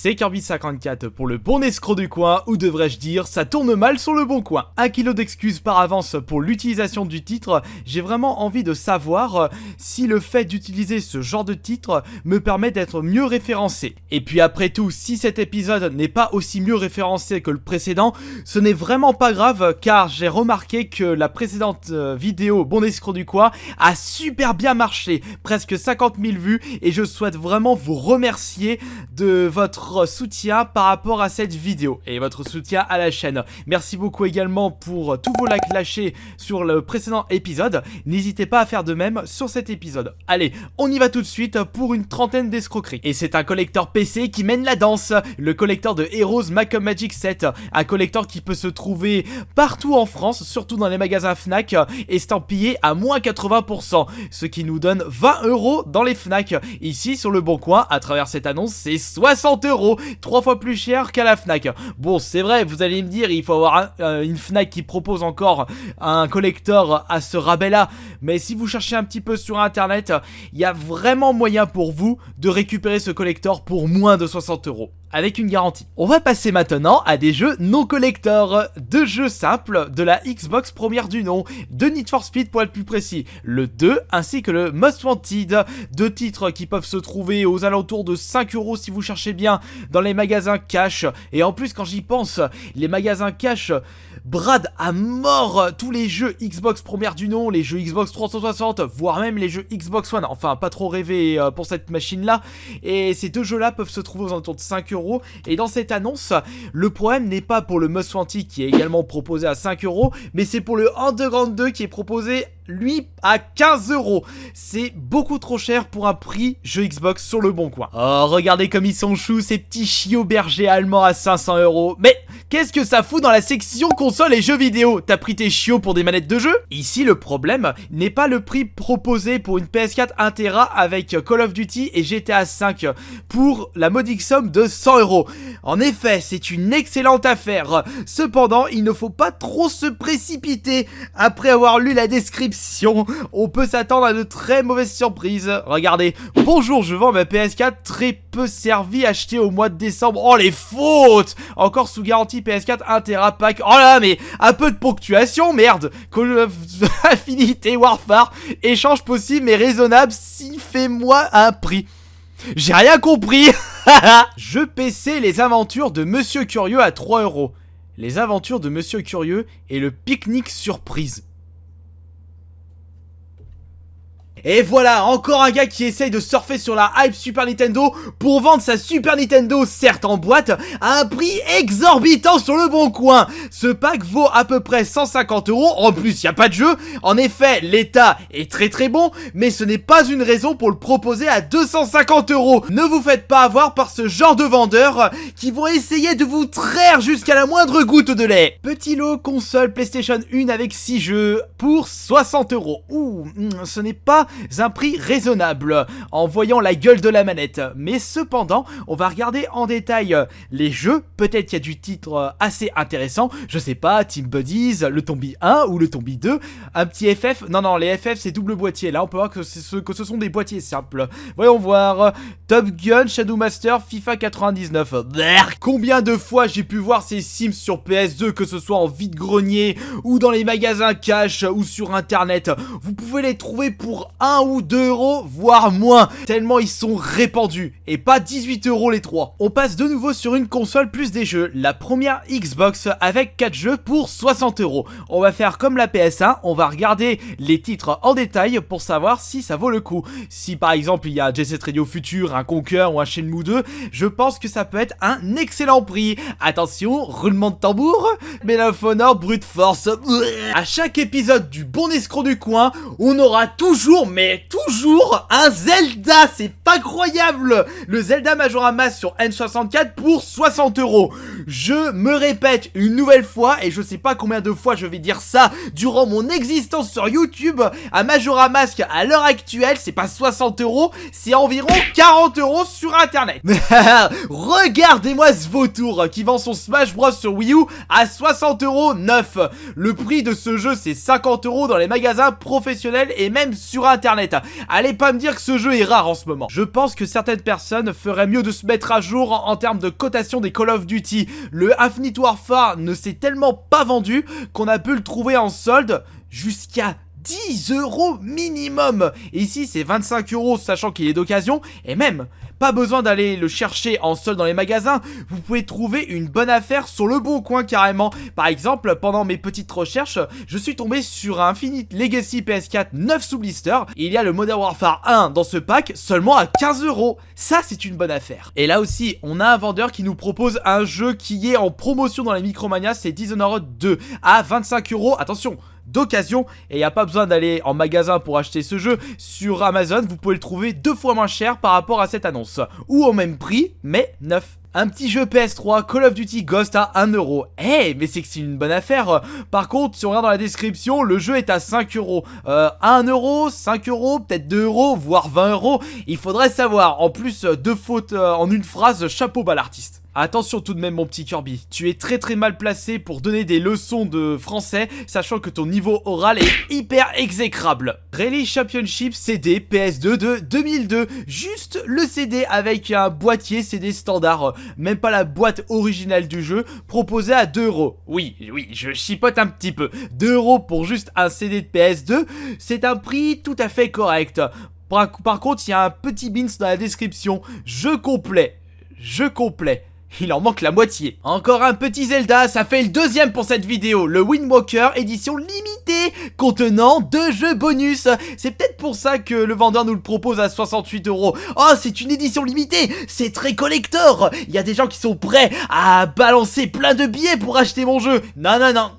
c'est Kirby54 pour le bon escroc du coin, ou devrais-je dire, ça tourne mal sur le bon coin. 1 kilo d'excuses par avance pour l'utilisation du titre, j'ai vraiment envie de savoir si le fait d'utiliser ce genre de titre me permet d'être mieux référencé. Et puis après tout, si cet épisode n'est pas aussi mieux référencé que le précédent, ce n'est vraiment pas grave car j'ai remarqué que la précédente vidéo bon escroc du coin a super bien marché, presque 50 000 vues, et je souhaite vraiment vous remercier de votre soutien par rapport à cette vidéo et votre soutien à la chaîne. Merci beaucoup également pour tous vos likes lâchés sur le précédent épisode. N'hésitez pas à faire de même sur cet épisode. Allez, on y va tout de suite pour une trentaine d'escroqueries. Et c'est un collector PC qui mène la danse, le collector de Heroes Macom Magic 7, un collector qui peut se trouver partout en France, surtout dans les magasins Fnac, estampillé à moins 80%, ce qui nous donne 20 € dans les Fnac. Ici sur le Bon Coin, à travers cette annonce, c'est 60 €, 3 fois plus cher qu'à la Fnac. Bon, c'est vrai, vous allez me dire, il faut avoir une Fnac qui propose encore un collector à ce rabais-là, mais si vous cherchez un petit peu sur internet, il y a vraiment moyen pour vous de récupérer ce collector pour moins de 60 €. Avec une garantie. On va passer maintenant à des jeux non collector, 2 jeux simples de la Xbox première du nom, de Need for Speed pour être plus précis, le 2 ainsi que le Most Wanted, 2 titres qui peuvent se trouver aux alentours de 5 € si vous cherchez bien dans les magasins cash, et en plus quand j'y pense, les magasins cash bradent à mort tous les jeux Xbox première du nom, les jeux Xbox 360, voire même les jeux Xbox One, enfin pas trop rêver pour cette machine là, et ces 2 jeux là peuvent se trouver aux alentours de 5 €. Et dans cette annonce, le problème n'est pas pour le Most Wanted qui est également proposé à 5 €, mais c'est pour le Underground 2 qui est proposé lui à 15 €. C'est beaucoup trop cher pour un prix jeu Xbox sur le Bon Coin. Oh, regardez comme ils sont choux ces petits chiots bergers allemands à 500 €. Mais qu'est-ce que ça fout dans la section console et jeux vidéo? T'as pris tes chiots pour des manettes de jeu? Ici le problème n'est pas le prix proposé pour une PS4 1 Tera avec Call of Duty et GTA 5 pour la modique somme de 100 €. En effet, c'est une excellente affaire. Cependant, il ne faut pas trop se précipiter. Après avoir lu la description, on peut s'attendre à de très mauvaises surprises. Regardez, bonjour, je vends ma PS4 très peu servie achetée au mois de décembre. Oh les fautes! Encore sous garantie PS4 1 Tera pack. Oh là, mais un peu de ponctuation, merde. Call of Affinity Warfare, échange possible mais raisonnable si fait-moi un prix. J'ai rien compris. Jeu PC Les Aventures de Monsieur Curieux à 3 €. Les Aventures de Monsieur Curieux et le pique-nique surprise. Et voilà, encore un gars qui essaye de surfer sur la hype Super Nintendo pour vendre sa Super Nintendo, certes en boîte, à un prix exorbitant sur le Bon Coin. Ce pack vaut à peu près 150 €, en plus il n'y a pas de jeu. En effet, l'état est très très bon, mais ce n'est pas une raison pour le proposer à 250 €. Ne vous faites pas avoir par ce genre de vendeurs qui vont essayer de vous traire jusqu'à la moindre goutte de lait. Petit lot console PlayStation 1 avec 6 jeux pour 60 €. Ouh, ce n'est pas un prix raisonnable en voyant la gueule de la manette, mais cependant on va regarder en détail les jeux. Peut-être qu'il y a du titre assez intéressant, je sais pas, Team Buddies, le Tombi 1 ou le Tombi 2, un petit FF, non les FF c'est double boîtier, là on peut voir que ce sont des boîtiers simples. Voyons voir, Top Gun, Shadow Master, FIFA 99. Combien de fois j'ai pu voir ces Sims sur PS2, que ce soit en vide-grenier ou dans les magasins cash ou sur internet. Vous pouvez les trouver pour 1 ou 2 €, voire moins, tellement ils sont répandus, et pas 18 € les 3. On passe de nouveau sur une console plus des jeux, la première Xbox avec 4 jeux pour 60 €. On va faire comme la PS1, on va regarder les titres en détail pour savoir si ça vaut le coup. Si par exemple il y a Jet Set Radio Future, un Conquer ou un Shenmue 2, je pense que ça peut être un excellent prix. Attention, roulement de tambour, Medal of Honor Brute Force. À chaque épisode du bon escroc du coin, on aura toujours, mais toujours, un Zelda. C'est pas croyable. Le Zelda Majora Mask sur N64 pour 60 €. Je me répète une nouvelle fois, et je sais pas combien de fois je vais dire ça durant mon existence sur YouTube, un Majora Mask à l'heure actuelle, c'est pas 60 €, c'est environ 40 € sur internet. Regardez-moi ce vautour qui vend son Smash Bros sur Wii U à 60 € neuf. Le prix de ce jeu c'est 50 € dans les magasins professionnels et même sur internet. internet. Allez pas me dire que ce jeu est rare en ce moment. Je pense que certaines personnes feraient mieux de se mettre à jour en termes de cotation des Call of Duty. Le Infinite Warfare ne s'est tellement pas vendu qu'on a pu le trouver en solde jusqu'à 10 € minimum. Et ici c'est 25 € sachant qu'il est d'occasion. Et même pas besoin d'aller le chercher en solde dans les magasins. Vous pouvez trouver une bonne affaire sur le bon coin carrément. Par exemple, pendant mes petites recherches, je suis tombé sur un Infinite Legacy PS4 9 sous blister. Il y a le Modern Warfare 1 dans ce pack seulement à 15 €. Ça c'est une bonne affaire. Et là aussi on a un vendeur qui nous propose un jeu qui est en promotion dans les Micromania. C'est Dishonored 2 à 25 €. Attention, d'occasion, et il n'y a pas besoin d'aller en magasin pour acheter ce jeu. Sur Amazon vous pouvez le trouver 2 fois moins cher par rapport à cette annonce, ou au même prix mais neuf. Un petit jeu PS3 Call of Duty Ghost à 1 €. Eh, mais c'est que c'est une bonne affaire. Par contre, si on regarde dans la description, le jeu est à 5 €. 1 €, 5 €, peut-être 2 €, voire 20 €. Il faudrait savoir. En plus, 2 fautes en une phrase, chapeau bas l'artiste. Attention tout de même mon petit Kirby, tu es très mal placé pour donner des leçons de français, sachant que ton niveau oral est hyper exécrable. Rally Championship CD PS2 de 2002, juste le CD avec un boîtier CD standard, même pas la boîte originale du jeu, proposé à 2 €. Oui, je chipote un petit peu, 2 € pour juste un CD de PS2, c'est un prix tout à fait correct. Par contre, il y a un petit bins dans la description, jeu complet. Il en manque la moitié. Encore un petit Zelda, ça fait le deuxième pour cette vidéo. Le Wind Waker édition limitée contenant 2 jeux bonus. C'est peut-être pour ça que le vendeur nous le propose à 68 €. Oh, c'est une édition limitée, c'est très collector. Il y a des gens qui sont prêts à balancer plein de billets pour acheter mon jeu. Non.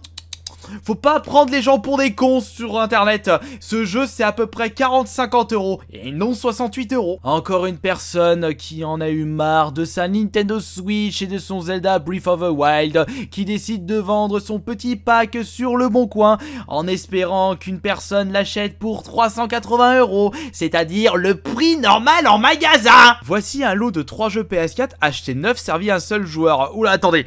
Faut pas prendre les gens pour des cons sur internet. Ce jeu c'est à peu près 40-50 € et non 68 €. Encore une personne qui en a eu marre de sa Nintendo Switch et de son Zelda Breath of the Wild, qui décide de vendre son petit pack sur le bon coin en espérant qu'une personne l'achète pour 380 €, c'est-à-dire le prix normal en magasin. Voici un lot de 3 jeux PS4 achetés neufs servis à un seul joueur. Oula, attendez,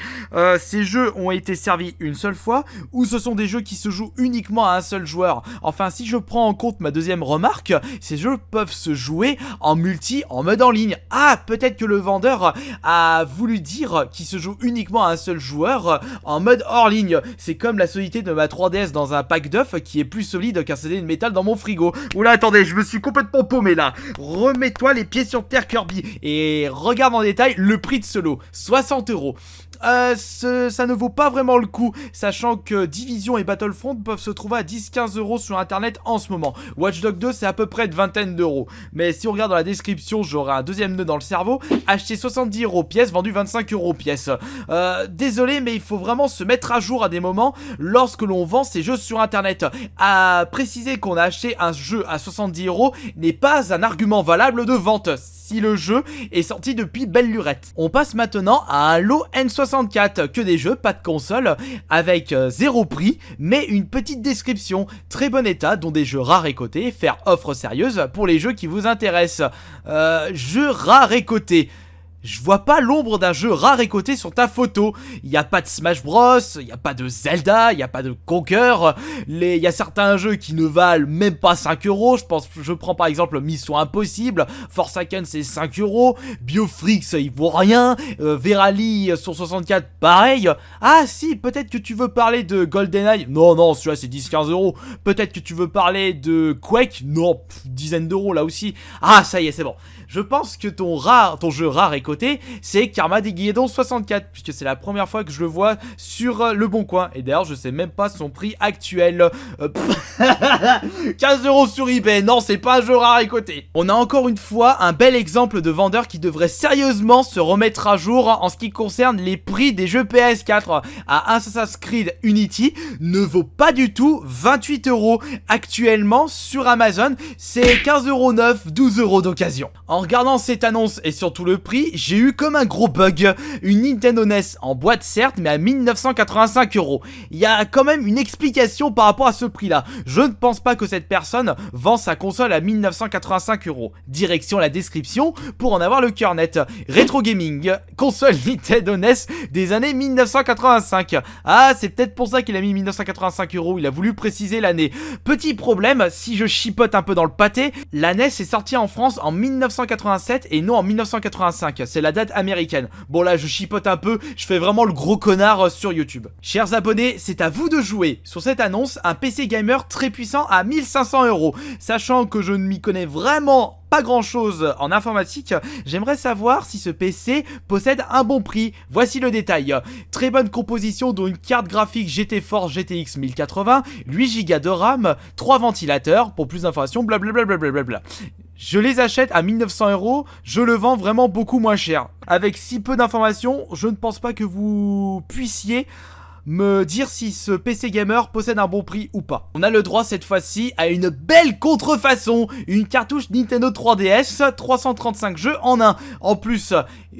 ces jeux ont été servis une seule fois ou ce sont des jeux qui se jouent uniquement à un seul joueur? Enfin, si je prends en compte ma deuxième remarque, ces jeux peuvent se jouer en multi, en mode en ligne. Ah, peut-être que le vendeur a voulu dire qu'il se joue uniquement à un seul joueur en mode hors ligne. C'est comme la solidité de ma 3DS dans un pack d'œufs qui est plus solide qu'un CD de métal dans mon frigo. Oula, attendez, je me suis complètement paumé là. Remets-toi les pieds sur terre, Kirby, et regarde en détail le prix de ce lot, 60 €. Ça ne vaut pas vraiment le coup, sachant que Division et Battlefront peuvent se trouver à 10-15 € sur internet en ce moment. Watch Dogs 2 c'est à peu près une vingtaine d'euros. Mais si on regarde dans la description, j'aurai un deuxième nœud dans le cerveau. Acheter 70 € pièce, vendu 25 € pièce. Désolé, mais il faut vraiment se mettre à jour à des moments lorsque l'on vend ces jeux sur internet. À préciser qu'on a acheté un jeu à 70 € n'est pas un argument valable de vente si le jeu est sorti depuis belle lurette. On passe maintenant à un lot N64, que des jeux, pas de console, avec 0 prix, mais une petite description, très bon état, dont des jeux rares et cotés, faire offre sérieuse pour les jeux qui vous intéressent. Jeux rares et cotés. Je vois pas l'ombre d'un jeu rare et coté sur ta photo. Il n'y a pas de Smash Bros, il n'y a pas de Zelda, il n'y a pas de Conquer. Il y a certains jeux qui ne valent même pas 5 €. Je prends par exemple Mission Impossible. Forsaken c'est 5 €. Biofreaks il vaut rien. Verali sur 64 pareil. Ah si, peut-être que tu veux parler de GoldenEye. Non, celui-là c'est 10-15 €. Peut-être que tu veux parler de Quake. Non, dizaine d'euros là aussi. Ah ça y est, c'est bon. Je pense que ton jeu rare et coté, c'est Karma des Guédons 64, puisque c'est la première fois que je le vois sur le bon coin. Et d'ailleurs, je sais même pas son prix actuel. 15 € sur eBay, non, c'est pas un jeu rare et coté. On a encore une fois un bel exemple de vendeur qui devrait sérieusement se remettre à jour en ce qui concerne les prix des jeux PS4. À Assassin's Creed Unity ne vaut pas du tout 28 € actuellement sur Amazon. C'est 15,9 €, 12 € d'occasion. En regardant cette annonce et surtout le prix, j'ai eu comme un gros bug. Une Nintendo NES en boîte certes, mais à 1985 €. Il y a quand même une explication par rapport à ce prix-là. Je ne pense pas que cette personne vend sa console à 1985 €. Direction la description pour en avoir le cœur net. Rétro gaming, console Nintendo NES des années 1985. Ah, c'est peut-être pour ça qu'il a mis 1985 €, il a voulu préciser l'année. Petit problème, si je chipote un peu dans le pâté, la NES est sortie en France en 1987 et non en 1985, c'est la date américaine. Bon là je chipote un peu, je fais vraiment le gros connard sur YouTube. Chers abonnés, c'est à vous de jouer. Sur cette annonce, un PC gamer très puissant à 1500 €. Sachant que je ne m'y connais vraiment pas grand chose en informatique, j'aimerais savoir si ce PC possède un bon prix. Voici le détail. Très bonne composition dont une carte graphique GeForce GTX 1080, 8 Go de RAM, 3 ventilateurs, pour plus d'informations, blablabla. Je les achète à 1900 €, je le vends vraiment beaucoup moins cher. Avec si peu d'informations, je ne pense pas que vous puissiez me dire si ce PC gamer possède un bon prix ou pas. On a le droit cette fois-ci à une belle contrefaçon, une cartouche Nintendo 3DS, 335 jeux en un. En plus,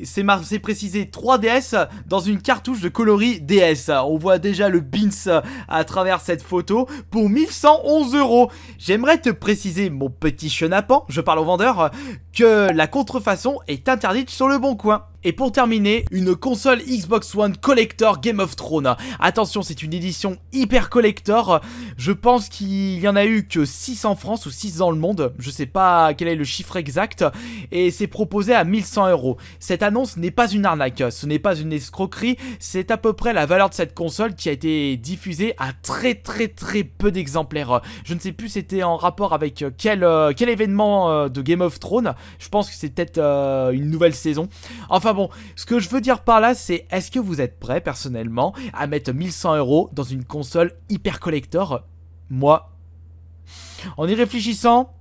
c'est précisé 3DS dans une cartouche de coloris DS. On voit déjà le Beans à travers cette photo pour 1111 €. J'aimerais te préciser, mon petit chenapan, je parle au vendeur, que la contrefaçon est interdite sur le bon coin. Et pour terminer, une console Xbox One Collector Game of Thrones. Attention, c'est une édition hyper collector. Je pense qu'il y en a eu que 6 en France ou 6 dans le monde. Je sais pas quel est le chiffre exact. Et c'est proposé à 1100 €. Cette annonce n'est pas une arnaque, ce n'est pas une escroquerie. C'est à peu près la valeur de cette console qui a été diffusée à très peu d'exemplaires. Je ne sais plus c'était en rapport avec quel événement de Game of Thrones. Je pense que c'est peut-être une nouvelle saison. Enfin bon, ce que je veux dire par là, c'est est-ce que vous êtes prêts personnellement à mettre 1100 € dans une console hyper collector? Moi, en y réfléchissant,